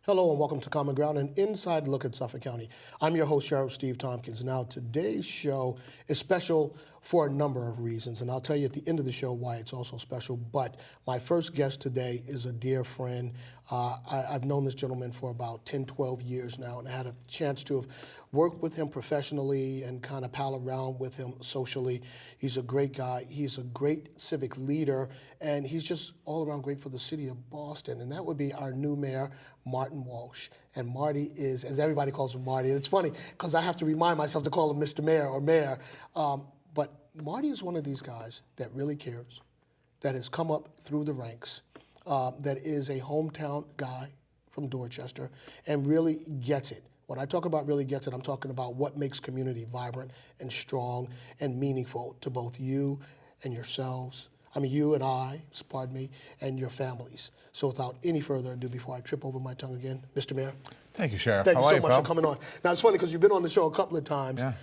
Hello and welcome to Common Ground, an inside look at Suffolk County. I'm your host, Sheriff Steve Tompkins. Now, today's show is special for a number of reasons, and I'll tell you at the end of the show why it's also special. But my first guest today is a dear friend. I've known this gentleman for about 10, 12 years now, and I had a chance to have worked with him professionally and kind of pal around with him socially. He's a great guy. He's a great civic leader, and he's just all around great for the city of Boston, and that would be our new mayor, Marty Walsh. And Marty is, as everybody calls him Marty, and it's funny because I have to remind myself to call him Mr. Mayor or Mayor, but Marty is one of these guys that really cares, that has come up through the ranks, that is a hometown guy from Dorchester and really gets it. When I talk about really gets it, I'm talking about what makes community vibrant and strong and meaningful to both you and yourselves. I mean, you and I, pardon me, and your families. So without any further ado, before I trip over my tongue again, Mr. Mayor. Thank you, Sheriff. Thank How you are so you, much pal? for coming on. Now, it's funny because you've been on the show a couple of times Yeah.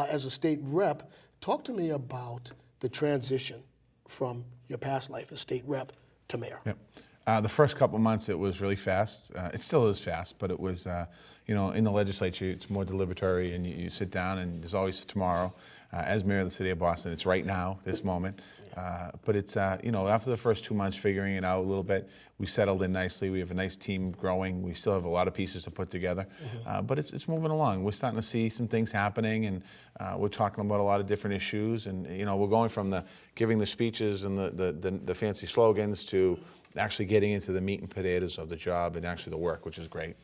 as a state rep. Talk to me about the transition from your past life as state rep to mayor. Yep. The first couple of months, it was really fast. It still is fast, but it was, in the legislature, it's more deliberatory, and you sit down, and there's always tomorrow. As mayor of the city of Boston, it's right now, this moment. But it's, after the first 2 months figuring it out a little bit, we settled in nicely. We have a nice team growing. We still have a lot of pieces to put together, but it's moving along. We're starting to see some things happening, and we're talking about a lot of different issues. And we're going from the giving the speeches and the fancy slogans to actually getting into the meat and potatoes of the job and actually the work, which is great.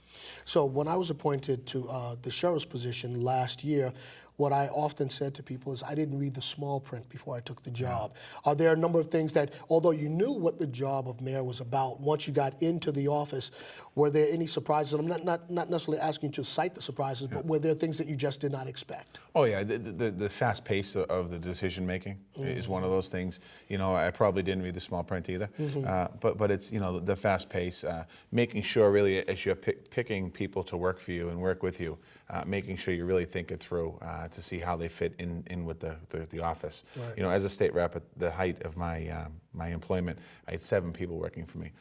So when I was appointed to the sheriff's position last year, what I often said to people is I didn't read the small print before I took the job. Are there a number of things that, although you knew what the job of mayor was about, once you got into the office, were there any surprises? And I'm not necessarily asking you to cite the surprises, but were there things that you just did not expect? Oh yeah, the fast pace of the decision making is one of those things. I probably didn't read the small print either, but it's the fast pace, making sure really as you're picking people to work for you and work with you, making sure you really think it through to see how they fit in with the office. Right. As a state rep at the height of my my employment, I had 7 people working for me.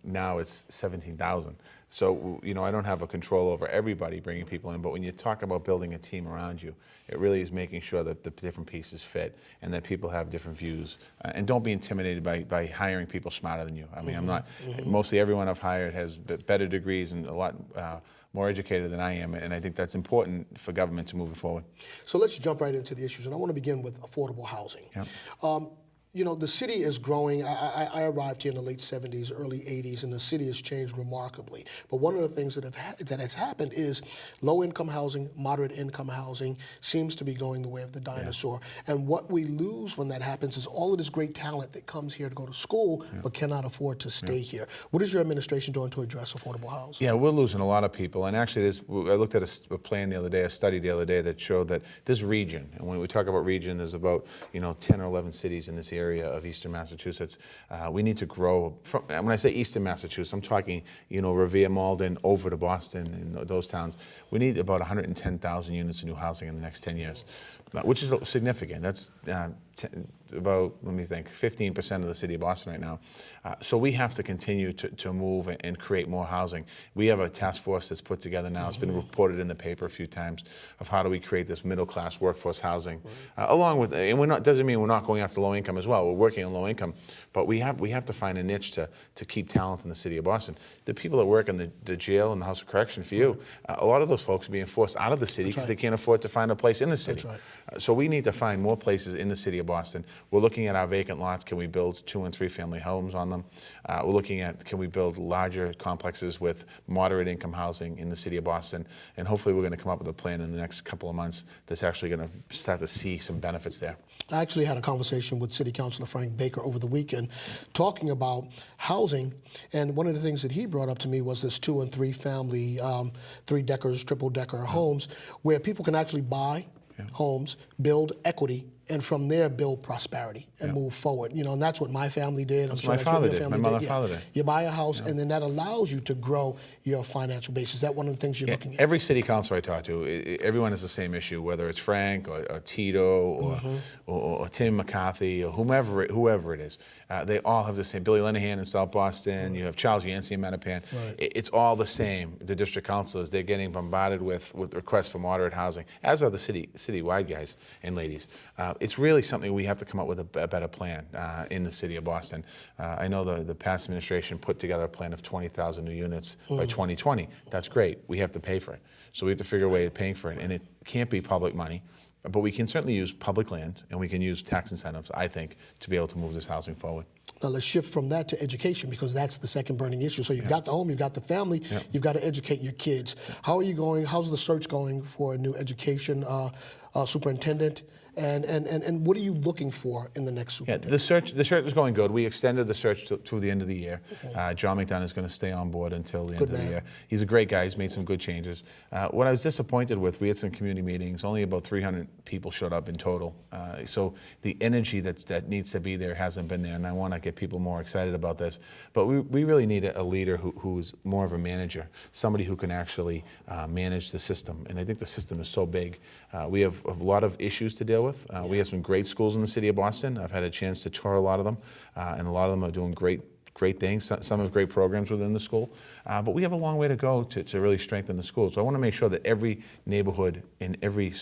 Now it's 17,000. So, I don't have a control over everybody bringing people in, but when you talk about building a team around you, it really is making sure that the different pieces fit and that people have different views. And don't be intimidated by hiring people smarter than you. I mean, I'm not, mostly everyone I've hired has better degrees and a lot more educated than I am, and I think that's important for government to move it forward. So let's jump right into the issues, and I want to begin with affordable housing. Yep. The city is growing. I arrived here in the late 70s, early 80s, and the city has changed remarkably. But one of the things that has happened is low-income housing, moderate-income housing seems to be going the way of the dinosaur. Yeah. And what we lose when that happens is all of this great talent that comes here to go to school but cannot afford to stay here. What is your administration doing to address affordable housing? Yeah, we're losing a lot of people. And actually, I looked at a plan the other day, a study the other day that showed that this region, and when we talk about region, there's about 10 or 11 cities in this area of Eastern Massachusetts. We need to grow. When I say Eastern Massachusetts, I'm talking, Revere, Malden, over to Boston, and those towns. We need about 110,000 units of new housing in the next 10 years, which is significant. That's about, let me think, 15% of the city of Boston right now. So we have to continue to move and create more housing. We have a task force that's put together now. It's been reported in the paper a few times of how do we create this middle-class workforce housing, along with, and doesn't mean we're not going after low income as well. We're working on low income, but we have to find a niche to keep talent in the city of Boston. The people that work in the jail and the House of Correction for you, a lot of those folks are being forced out of the city because they can't afford to find a place in the city. That's right. So we need to find more places in the city of Boston. We're looking at our vacant lots. Can we build 2- and 3-family homes on them? We're looking at can we build larger complexes with moderate income housing in the city of Boston? And hopefully we're going to come up with a plan in the next couple of months that's actually going to start to see some benefits there. I actually had a conversation with City Councilor Frank Baker over the weekend talking about housing, and one of the things that he brought up to me was this 2- and 3-family, 3-deckers, triple-decker homes where people can actually buy homes, build equity, and from there build prosperity and move forward. And that's what my family did. That's what my father did. My mother and father did. You buy a house, and then that allows you to grow your financial base. Is that one of the things you're looking at? Every city councilor I talk to, everyone has the same issue, whether it's Frank or Tito or Tim McCarthy or whoever it is. They all have the same. Billy Linehan in South Boston. You have Charles Yancey in Mattapan. It's all the same. The district councilors, they're getting bombarded with requests for moderate housing, as are the citywide guys and ladies. It's really something we have to come up with a better plan in the city of Boston. I know the past administration put together a plan of 20,000 new units by 2020. That's great. We have to pay for it. So we have to figure a way of paying for it. And it can't be public money. But we can certainly use public land, and we can use tax incentives, I think, to be able to move this housing forward. Now let's shift from that to education, because that's the second burning issue. So you've got the home, you've got the family, you've got to educate your kids. How are you going? How's the search going for a new education superintendent? And what are you looking for in the next superintendent? The search is going good. We extended the search to the end of the year. John McDonough is going to stay on board until the end of the year. He's a great guy. He's made some good changes. What I was disappointed with, we had some community meetings. Only about 300 people showed up in total. So the energy that needs to be there hasn't been there, and I want to get people more excited about this. But we really need a leader who's more of a manager, somebody who can actually manage the system. And I think the system is so big. We have a lot of issues to deal with. We have some great schools in the city of Boston. I've had a chance to tour a lot of them, and a lot of them are doing great things. Some have great programs within the school, but we have a long way to go to really strengthen the schools. So I want to make sure that every neighborhood and every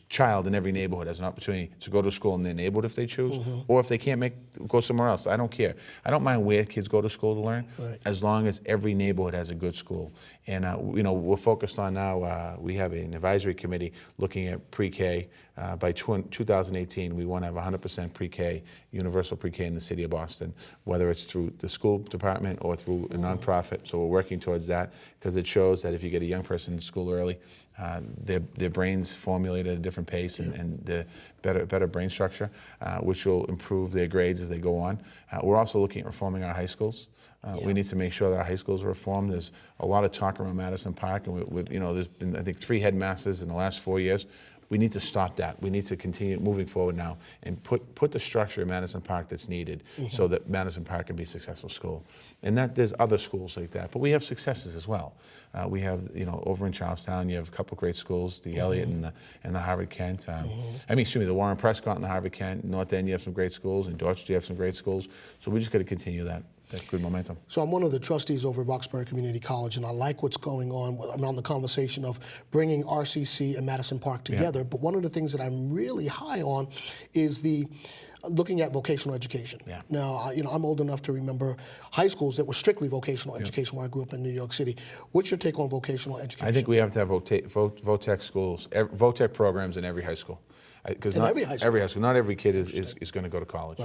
child in every neighborhood has an opportunity to go to school in their neighborhood if they choose, or if they can't go somewhere else. I don't care. I don't mind where kids go to school to learn, as long as every neighborhood has a good school. And we're focused on now. We have an advisory committee looking at pre-K. By 2018, we want to have 100% pre-K, universal pre-K in the city of Boston, whether it's through the school department or through a nonprofit. So we're working towards that, because it shows that if you get a young person in school early, their brains formulate at a different pace, and the better brain structure, which will improve their grades as they go on. We're also looking at reforming our high schools. We need to make sure that our high schools are reformed. There's a lot of talk around Madison Park, and there's been, I think, 3 headmasters in the last 4 years. We need to stop that. We need to continue moving forward now and put the structure in Madison Park that's needed, so that Madison Park can be a successful school. And that there's other schools like that, but we have successes as well. We have, over in Charlestown, you have a couple great schools, the Elliott and the Harvard Kent. The Warren Prescott and the Harvard Kent. North End, you have some great schools. In Dorchester, you have some great schools. So we just got to continue that good momentum. So I'm one of the trustees over at Roxbury Community College, and I like what's going on around the conversation of bringing RCC and Madison Park together. But one of the things that I'm really high on is looking at vocational education. Now, I'm old enough to remember high schools that were strictly vocational education when I grew up in New York City. What's your take on vocational education? I think we have to have VOTEC schools, VOTEC programs in every high school. Because every high school. Not every kid is going to go to college.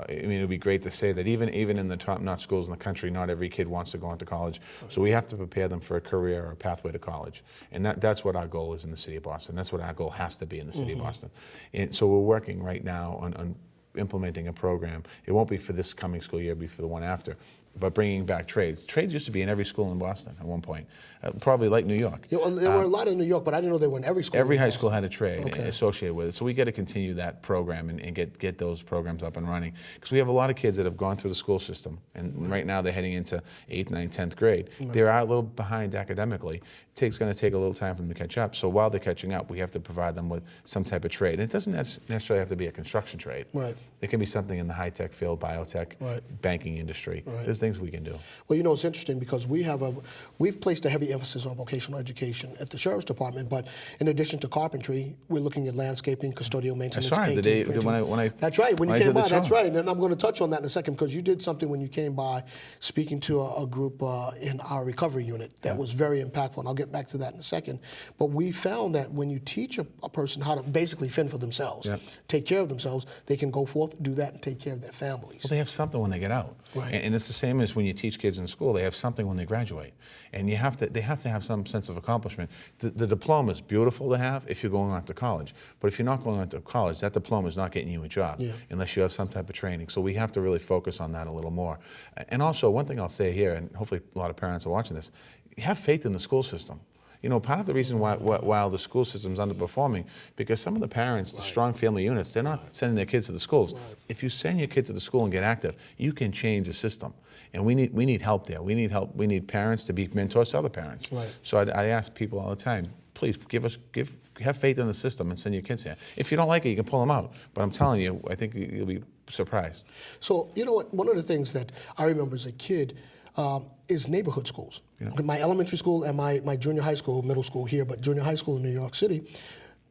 It would be great to say that even in the top-notch schools in the country, not every kid wants to go into college. So we have to prepare them for a career or a pathway to college. And that's what our goal is in the city of Boston. That's what our goal has to be in the city of Boston. And so we're working right now on implementing a program. It won't be for this coming school year, it'll be for the one after. But bringing back trades. Trades used to be in every school in Boston at one point, probably like New York. There were a lot in New York, but I didn't know they were in every school. Every high school had a trade associated with it. So we got to continue that program and get those programs up and running. Because we have a lot of kids that have gone through the school system, and right now they're heading into 8th, 9th, 10th grade. They are a little behind academically. It's going to take a little time for them to catch up. So while they're catching up, we have to provide them with some type of trade. And it doesn't necessarily have to be a construction trade. It can be something in the high-tech field, biotech, banking industry. There's things we can do. Well, it's interesting because we've placed a heavy emphasis on vocational education at the Sheriff's Department, but in addition to carpentry, we're looking at landscaping, custodial maintenance, painting. That's right, when you came by, that's right. And I'm going to touch on that in a second, because you did something when you came by speaking to a group in our recovery unit that was very impactful, and I'll get back to that in a second. But we found that when you teach a person how to basically fend for themselves, take care of themselves, they can go forth, do that, and take care of their families. Well, they have something when they get out. And it's the same as when you teach kids in school. They have something when they graduate. And they have to have some sense of accomplishment. The diploma is beautiful to have if you're going on to college. But if you're not going on to college, that diploma is not getting you a job unless you have some type of training. So we have to really focus on that a little more. And also, one thing I'll say here, and hopefully a lot of parents are watching this, have faith in the school system. Part of the reason why the school system's underperforming, because some of the parents, the strong family units, they're not sending their kids to the schools. If you send your kid to the school and get active, you can change the system. And we need help there. We need help. We need parents to be mentors to other parents. Right. So I ask people all the time, please have faith in the system and send your kids here. If you don't like it, you can pull them out. But I'm telling you, I think you'll be surprised. So, you know what, one of the things that I remember as a kid is neighborhood schools. Yeah. My elementary school and my junior high school, middle school here, but junior high school in New York City,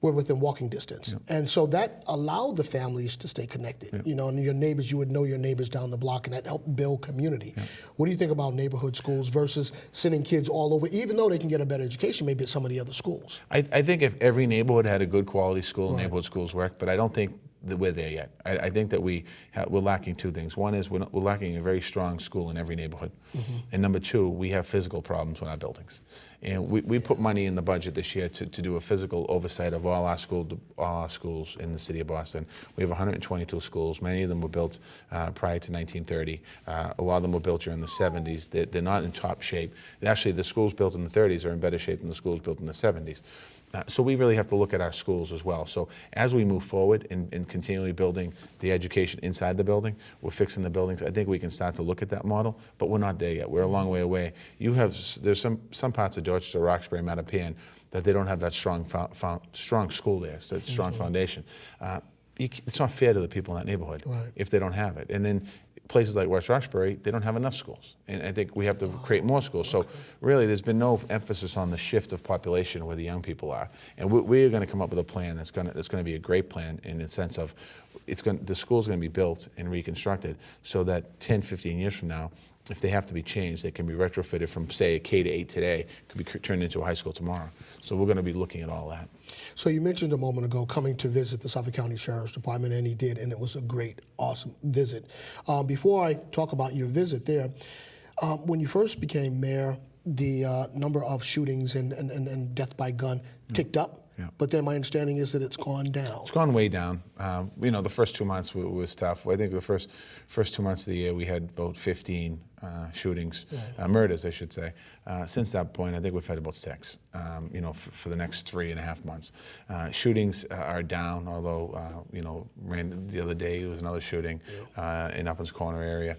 were within walking distance. Yeah. And so that allowed the families to stay connected. Yeah. And your neighbors, you would know your neighbors down the block, and that helped build community. Yeah. What do you think about neighborhood schools versus sending kids all over, even though they can get a better education maybe at some of the other schools? I think if every neighborhood had a good quality school, neighborhood schools work, but I don't think that we're there yet. I think that we're lacking two things. One is we're lacking a very strong school in every neighborhood. And number two, we have physical problems with our buildings. And we put money in the budget this year to do a physical oversight of all our schools in the city of Boston. We have 122 schools. Many of them were built prior to 1930. A lot of them were built during the 70s. They're not in top shape. Actually, the schools built in the 30s are in better shape than the schools built in the 70s. So we really have to look at our schools as well. So as we move forward in continually building the education inside the building, we're fixing the buildings. I think we can start to look at that model, but we're not there yet. We're a long way away. There's some parts of Dorchester, Roxbury, Mattapan that they don't have that strong school there, that strong foundation. It's not fair to the people in that neighborhood if they don't have it. And then places like West Roxbury, they don't have enough schools. And I think we have to create more schools. So really, there's been no emphasis on the shift of population where the young people are. And we're going to come up with a plan that's going to be a great plan in the sense of the school's going to be built and reconstructed so that 10, 15 years from now, if they have to be changed, they can be retrofitted from, say, a K to 8 today, could be turned into a high school tomorrow. So we're going to be looking at all that. So you mentioned a moment ago coming to visit the Suffolk County Sheriff's Department, and he did, and it was a great, awesome visit. Before I talk about your visit there, when you first became mayor, the number of shootings and death by gun ticked up. Yeah. But then my understanding is that it's gone down. It's gone way down. The first 2 months was tough. I think the first 2 months of the year we had about 15 shootings, murders, I should say. Since that point, I think we've had about 6. For the next 3.5 months, shootings are down. Although the other day there was another shooting in Uplands Corner area.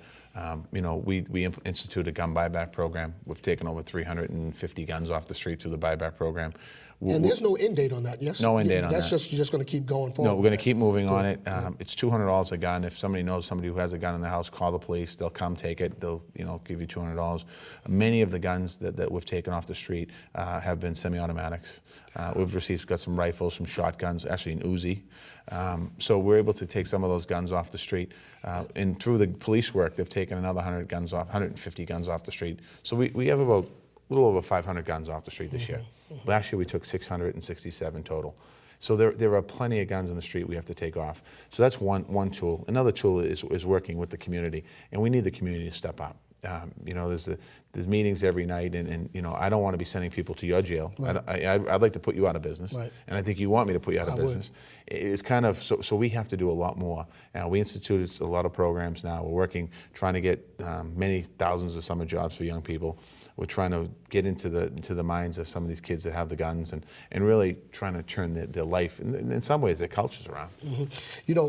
We instituted a gun buyback program. We've taken over 350 guns off the street through the buyback program. And there's no end date on that, yes? No end date on that. That's just going to keep going forward. No, we're going to keep moving on it. It's $200 a gun. If somebody knows somebody who has a gun in the house, call the police. They'll come take it. They'll give you $200. Many of the guns that we've taken off the street have been semi-automatics. We've got some rifles, some shotguns, actually an Uzi. So we're able to take some of those guns off the street. And through the police work, they've taken another 150 guns off the street. So we have about a little over 500 guns off the street this year. Last year we took 667 total. So there are plenty of guns in the street we have to take off. So that's one tool. Another tool is working with the community, and we need the community to step up. There's meetings every night, and I don't want to be sending people to your jail. Right. I'd like to put you out of business, and I think you want me to put you out of business. It's kind of so we have to do a lot more. We instituted a lot of programs now. We're trying to get many thousands of summer jobs for young people. We're trying to get into the minds of some of these kids that have the guns and really trying to turn their life, and in some ways, their cultures around.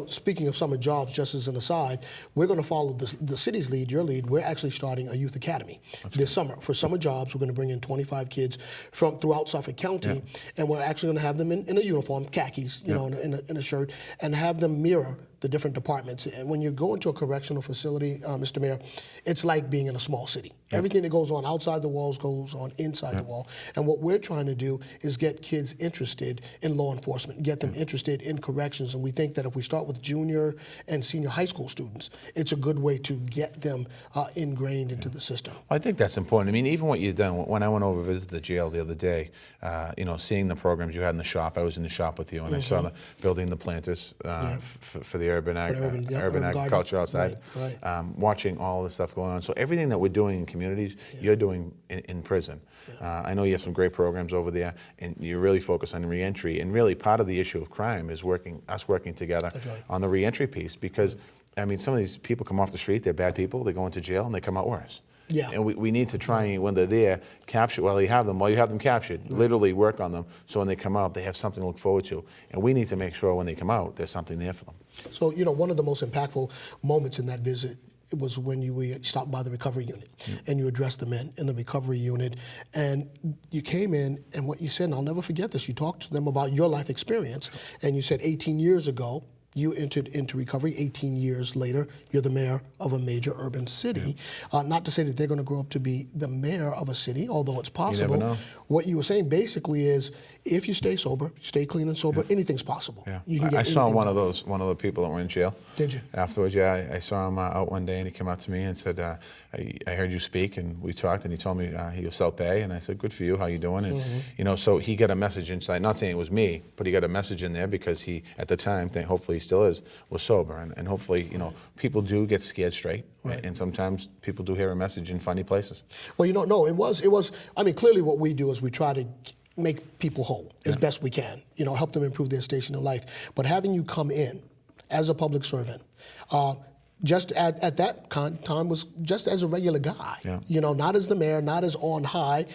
Speaking of summer jobs, just as an aside, we're going to follow the city's lead, your lead. We're actually starting a youth academy this summer. For summer jobs, we're going to bring in 25 kids from throughout Suffolk County, and we're actually going to have them in a uniform, khakis, in a shirt, and have them mirror the different departments. And when you go into a correctional facility, Mr. Mayor, it's like being in a small city. Everything that goes on outside the walls goes on inside the wall. And what we're trying to do is get kids interested in law enforcement, get them interested in corrections. And we think that if we start with junior and senior high school students, it's a good way to get them ingrained into the system. I think that's important. I mean, even what you've done, when I went over to visit the jail the other day, seeing the programs you had in the shop, I was in the shop with you, and I saw the building the planters for the urban agriculture outside, watching all this stuff going on. So everything that we're doing in communities, you're doing in prison. I know you have some great programs over there, and you're really focused on reentry. And really, part of the issue of crime is working together on the reentry piece, because some of these people come off the street, they're bad people, they go into jail, and they come out worse. Yeah. And we need to try and, when they're there, capture, while you have them captured, literally work on them, so when they come out, they have something to look forward to. And we need to make sure when they come out, there's something there for them. So, one of the most impactful moments in that visit was when we stopped by the recovery unit and you addressed the men in the recovery unit, and you came in, and what you said, and I'll never forget this, you talked to them about your life experience, and you said 18 years ago, you entered into recovery. 18 years later, you're the mayor of a major urban city. Not to say that they're going to grow up to be the mayor of a city, although it's possible. You never know. What you were saying basically is, if you stay sober, stay clean and sober, anything's possible. Yeah. You can get I saw anything one of done. one of the people that were in jail. Did you? Afterwards, yeah, I saw him out one day, and he came up to me and said, I heard you speak, and we talked, and he told me he was South Bay, and I said, good for you, how you doing? And so he got a message inside, not saying it was me, but he got a message in there because he, at the time, hopefully he still is, was sober, and hopefully, people do get scared straight, Right. and sometimes people do hear a message in funny places. Well, no, it was, I mean, clearly what we do is we try to make people whole as best we can, help them improve their station in life. But having you come in as a public servant, just at that time was just as a regular guy, not as the mayor, not as on high,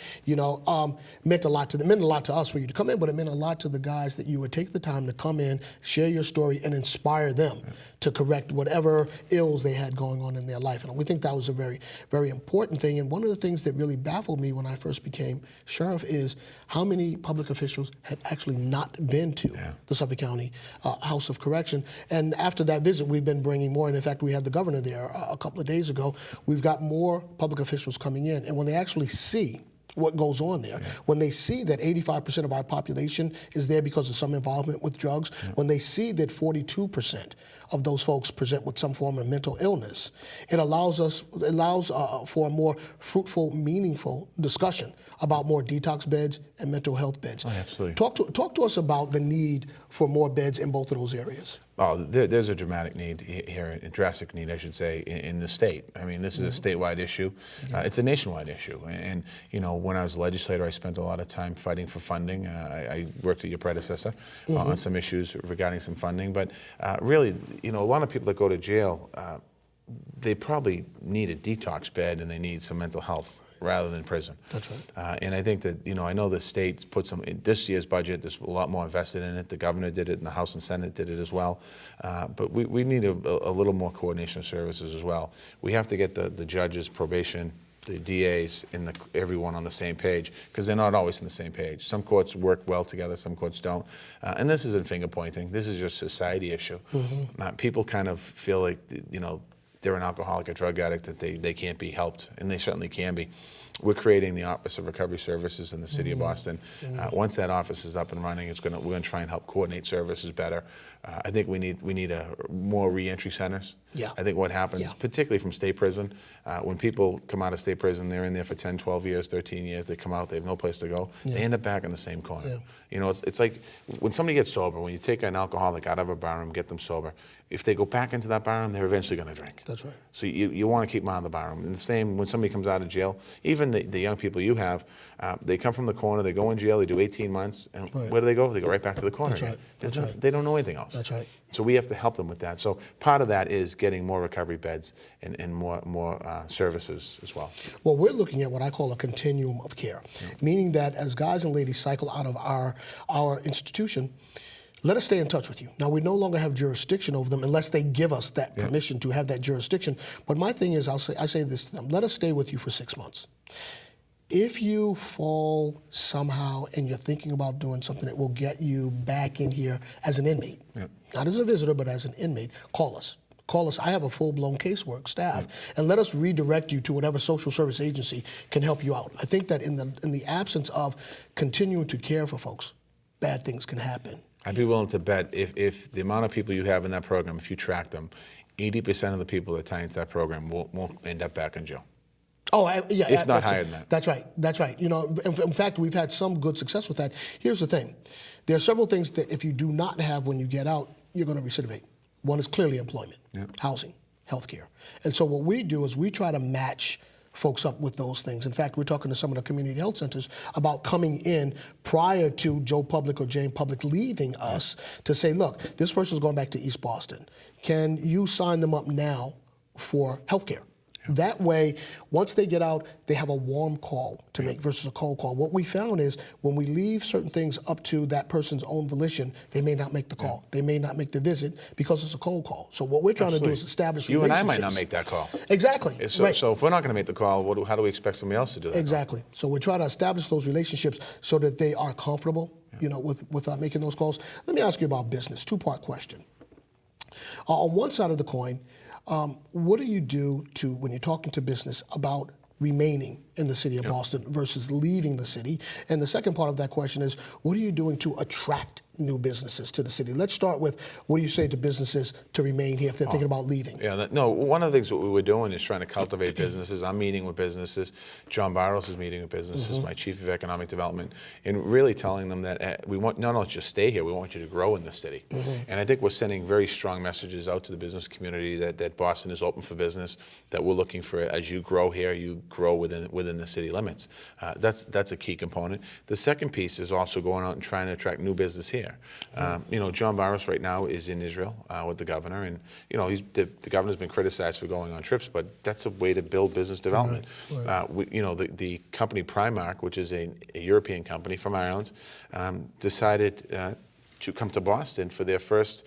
meant a lot to us for you to come in, but it meant a lot to the guys that you would take the time to come in, share your story, and inspire them to correct whatever ills they had going on in their life. And we think that was a very, very important thing. And one of the things that really baffled me when I first became sheriff is how many public officials had actually not been to the Suffolk County House of Correction. And after that visit, we've been bringing more. And in fact, we had the governor there a couple of days ago. We've got more public officials coming in. And when they actually see what goes on there, when they see that 85% of our population is there because of some involvement with drugs, when they see that 42% of those folks present with some form of mental illness, it allows for a more fruitful, meaningful discussion about more detox beds and mental health beds. Oh, absolutely. Talk to us about the need for more beds in both of those areas. Oh, there's a dramatic need here, a drastic need, I should say, in the state. I mean, this is a statewide issue. It's a nationwide issue. And when I was a legislator, I spent a lot of time fighting for funding. I worked with your predecessor on some issues regarding some funding. But really, a lot of people that go to jail, they probably need a detox bed and they need some mental health rather than prison. That's right. And I think that, I know the state's put some, in this year's budget, there's a lot more invested in it. The governor did it and the House and Senate did it as well. But we need a little more coordination of services as well. We have to get the judges, probation, the DAs, and everyone on the same page, because they're not always on the same page. Some courts work well together, some courts don't. And this isn't finger pointing, this is just a society issue. People kind of feel like, they're an alcoholic or drug addict, that they can't be helped, and they certainly can be. We're creating the Office of Recovery Services in the city of Boston. Once that office is up and running, we're going to try and help coordinate services better. I think we need more reentry centers. Yeah. I think what happens, particularly from state prison, when people come out of state prison, they're in there for 10, 12 years, 13 years, they come out, they have no place to go, they end up back in the same corner. It's like when somebody gets sober, when you take an alcoholic out of a bar room, get them sober, if they go back into that bar room, they're eventually going to drink. That's right. So you want to keep them out of the bar room. And the same when somebody comes out of jail, even the young people you have, they come from the corner, they go in jail, they do 18 months, and where do they go? They go right back to the corner. That's right. That's right. They don't know anything else. That's right. So we have to help them with that. So part of that is getting more recovery beds and more services as well. Well, we're looking at what I call a continuum of care, meaning that as guys and ladies cycle out of our institution, let us stay in touch with you. Now, we no longer have jurisdiction over them unless they give us that permission to have that jurisdiction. But my thing is, I say this to them, let us stay with you for 6 months. If you fall somehow and you're thinking about doing something that will get you back in here as an inmate, not as a visitor, but as an inmate, call us. Call us. I have a full-blown casework staff, and let us redirect you to whatever social service agency can help you out. I think that in the absence of continuing to care for folks, bad things can happen. I'd be willing to bet if the amount of people you have in that program, if you track them, 80% of the people that tie into that program won't end up back in jail. Oh, yeah. If not higher than that. That's right. That's right. In fact, we've had some good success with that. Here's the thing. There are several things that if you do not have when you get out, you're going to recidivate. One is clearly employment, housing, healthcare. And so what we do is we try to match folks up with those things. In fact, we're talking to some of the community health centers about coming in prior to Joe Public or Jane Public leaving us to say, look, this person's going back to East Boston. Can you sign them up now for healthcare? That way, once they get out, they have a warm call to make versus a cold call. What we found is when we leave certain things up to that person's own volition, they may not make the call. They may not make the visit because it's a cold call. So what we're trying to do is establish You and I relationships. might not make that call. Exactly. So, right. so if we're not going to make the call, how do we expect somebody else to do that? Exactly. So we're trying to establish those relationships so that they are comfortable, with making those calls. Let me ask you about business. Two-part question. On one side of the coin, what do you do when you're talking to business about remaining in the city of Boston versus leaving the city? And the second part of that question is, what are you doing to attract new businesses to the city? Let's start with, what do you say to businesses to remain here if they're thinking about leaving? One of the things that we were doing is trying to cultivate businesses. I'm meeting with businesses. John Barros is meeting with businesses, my chief of economic development, and really telling them that we want not only just stay here, we want you to grow in the city. And I think we're sending very strong messages out to the business community that Boston is open for business, that we're looking for, as you grow here, you grow within the city limits. That's a key component. The second piece is also going out and trying to attract new business here. John Barros right now is in Israel with the governor, and the governor's been criticized for going on trips, but that's a way to build business development. The company Primark, which is a European company from Ireland, decided to come to Boston for their first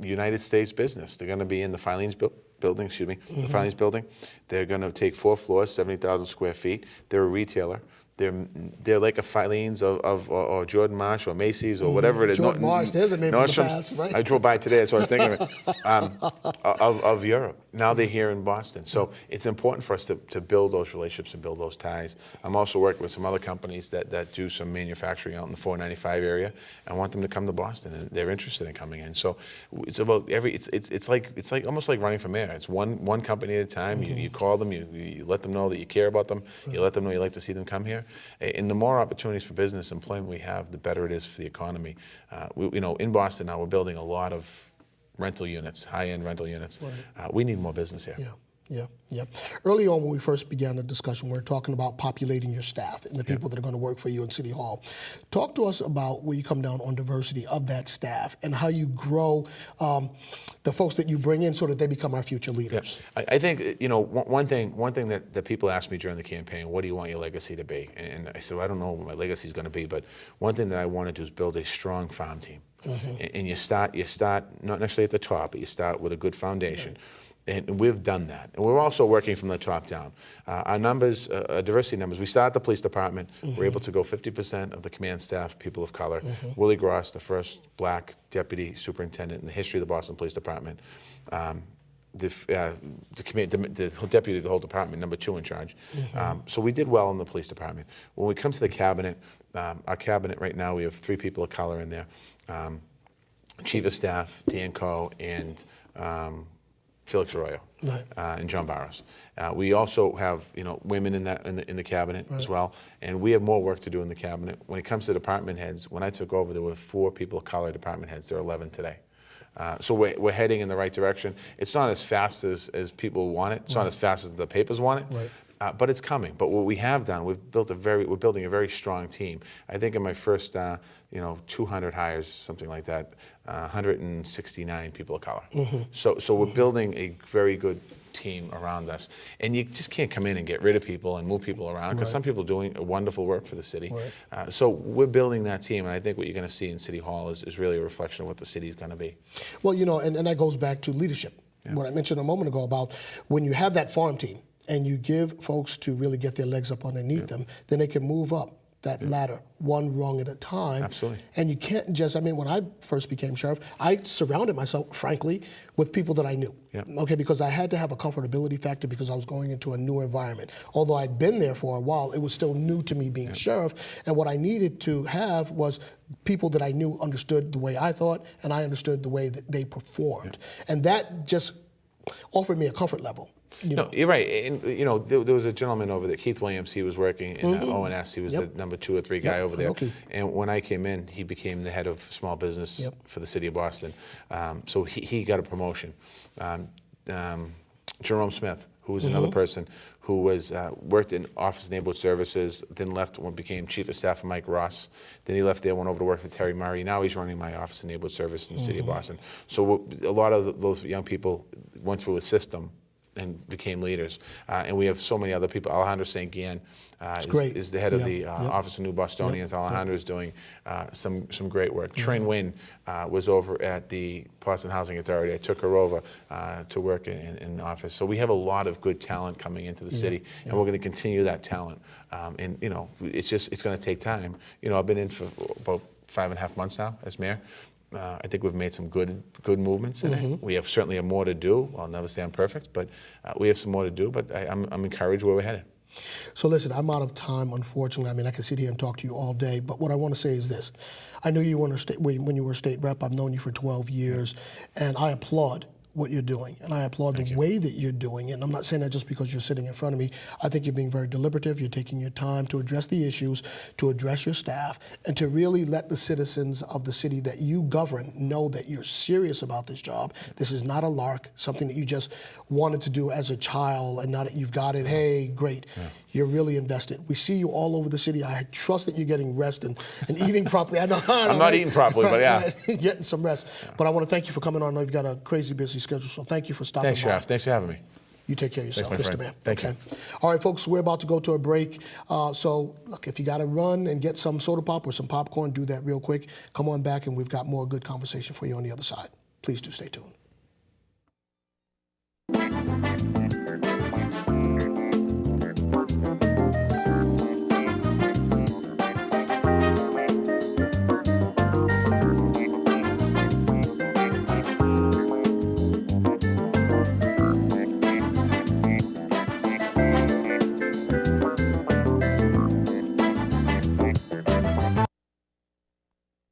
United States business. They're going to be in the Filene's building, the Filene's building. They're going to take 4 floors, 70,000 square feet. They're a retailer. They're like a Filene's or Jordan Marsh or Macy's or whatever it is. Jordan Marsh, there's a name from the past, right? I drove by today, that's what I was thinking of it. Of Europe. Now they're here in Boston. So it's important for us to build those relationships and build those ties. I'm also working with some other companies that do some manufacturing out in the 495 area. I want them to come to Boston, and they're interested in coming in. So it's about it's like almost like running for mayor. It's one company at a time. You call them, you let them know that you care about them. You let them know you like to see them come here. And the more opportunities for business employment we have, the better it is for the economy. In Boston now, we're building a lot of rental units, high-end rental units. Right. We need more business here. Yeah. Early on, when we first began the discussion, we were talking about populating your staff and the people that are going to work for you in City Hall. Talk to us about where you come down on diversity of that staff and how you grow the folks that you bring in so that they become our future leaders. Yeah. I think one thing that people asked me during the campaign, what do you want your legacy to be? And I said, well, I don't know what my legacy is going to be, but one thing that I want to do is build a strong farm team. And you start not necessarily at the top, but you start with a good foundation. Right. And we've done that. And we're also working from the top down. Our numbers, diversity numbers, we start at the police department. We're able to go 50% of the command staff, people of color. Willie Gross, the first black deputy superintendent in the history of the Boston Police Department. The deputy of the whole department, number 2 in charge. So we did well in the police department. When we come to the cabinet, our cabinet right now, we have 3 people of color in there. Chief of Staff, Dan Coe, and Felix Arroyo, and John Barros. We also have women in the cabinet as well, and we have more work to do in the cabinet. When it comes to department heads, when I took over, there were 4 people of color department heads. There are 11 today. So we're heading in the right direction. It's not as fast as people want it. It's not as fast as the papers want it. Right. But it's coming. But what we have done, we're building a very strong team. I think in my first 200 hires, something like that, 169 people of color. So we're building a very good team around us. And you just can't come in and get rid of people and move people around, because some people are doing wonderful work for the city. Right. So we're building that team, and I think what you're going to see in City Hall is really a reflection of what the city is going to be. Well, and that goes back to leadership. Yeah. What I mentioned a moment ago about when you have that farm team and you give folks to really get their legs up underneath them, then they can move up that ladder one rung at a time. Absolutely. And you can't just, when I first became sheriff, I surrounded myself, frankly, with people that I knew. Okay, because I had to have a comfortability factor because I was going into a new environment. Although I'd been there for a while, it was still new to me being sheriff. And what I needed to have was people that I knew understood the way I thought, and I understood the way that they performed. And that just offered me a comfort level. No, you're right. And, there was a gentleman over there, Keith Williams. He was working in ONS. He was the number 2 or 3 guy over there. And when I came in, he became the head of small business for the city of Boston. So he got a promotion. Jerome Smith, who was another person who was worked in Office of Neighborhood Services, then left when became Chief of Staff for Mike Ross. Then he left there, went over to work for Terry Murray. Now he's running my Office of Neighborhood Service in the city of Boston. So a lot of those young people went through a system and became leaders. And we have so many other people. Alejandro St. Gian is the head of the Office of New Bostonians. Alejandro is doing some great work. Trin Nguyen was over at the Boston Housing Authority. I took her over to work in office. So we have a lot of good talent coming into the city, and we're going to continue that talent. And you know, it's going to take time. You know, I've been in for about 5.5 months now as mayor. I think we've made some good movements in it. We certainly have more to do. I'll never say I'm perfect, but we have some more to do. But I'm encouraged where we're headed. So listen, I'm out of time, unfortunately. I mean, I can sit here and talk to you all day, but what I want to say is this. I knew you when you were a state rep. I've known you for 12 years, and I applaud what you're doing, and I applaud the way that you're doing it. And I'm not saying that just because you're sitting in front of me. I think you're being very deliberative. You're taking your time to address the issues, to address your staff, and to really let the citizens of the city that you govern know that you're serious about this job. This is not a lark, something that you just wanted to do as a child, and now that you've got it, hey, great. You're really invested. We see you all over the city. I trust that you're getting rest and eating properly. I know I'm not eating properly, but yeah. Getting some rest. But I want to thank you for coming on. I know you've got a crazy busy schedule, so thank you for stopping by. Thanks, Sheriff. Thanks for having me. You take care of yourself, Thanks, Mr. Mayor. Thank you. All right, folks, we're about to go to a break. So, look, if you got to run and get some soda pop or some popcorn, do that real quick. Come on back, and we've got more good conversation for you on the other side. Please do stay tuned.